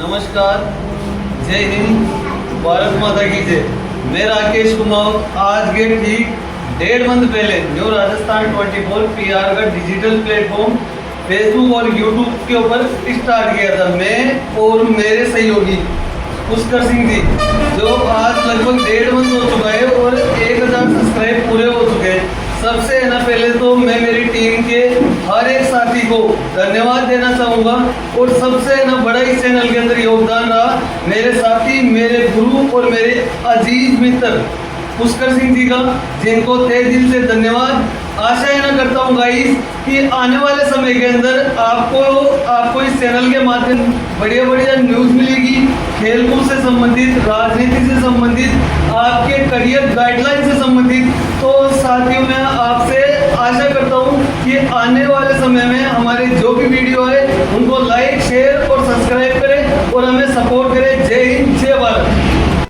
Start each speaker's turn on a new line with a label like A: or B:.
A: नमस्कार, जय हिंद, भारत माता की जय। मैं राकेश कुमार आज के ठीक 1.5 मंथ पहले न्यू राजस्थान 24 PR का डिजिटल प्लेटफॉर्म फेसबुक और यूट्यूब के ऊपर स्टार्ट किया था। मैं और मेरे सहयोगी पुष्कर सिंह जी, जो आज लगभग 1.5 मंथ हो चुका है और 1000 सब्सक्राइब पूरे हो चुके हैं। सबसे है ना, पहले तो मैं मेरी टीम के हर एक साथी को धन्यवाद देना चाहूँगा और सबसे है ना बड़ा इस चैनल के अंदर योगदान रहा मेरे साथी, मेरे गुरु और मेरे अजीज मित्र पुष्कर सिंह जी का, जिनको तहे दिल से धन्यवाद। आशा है ना करता हूँ गाइस कि आने वाले समय के अंदर आपको इस चैनल के माध्यम बढ़िया बढ़िया न्यूज़ मिलेगी, खेलकूद से संबंधित, राजनीति से संबंधित, आपके करियर गाइडलाइन से संबंधित। तो साथियों, मैं आपसे आशा करता हूँ कि आने वाले समय में हमारे जो भी वीडियो है उनको लाइक, शेयर और सब्सक्राइब करें और हमें सपोर्ट करें।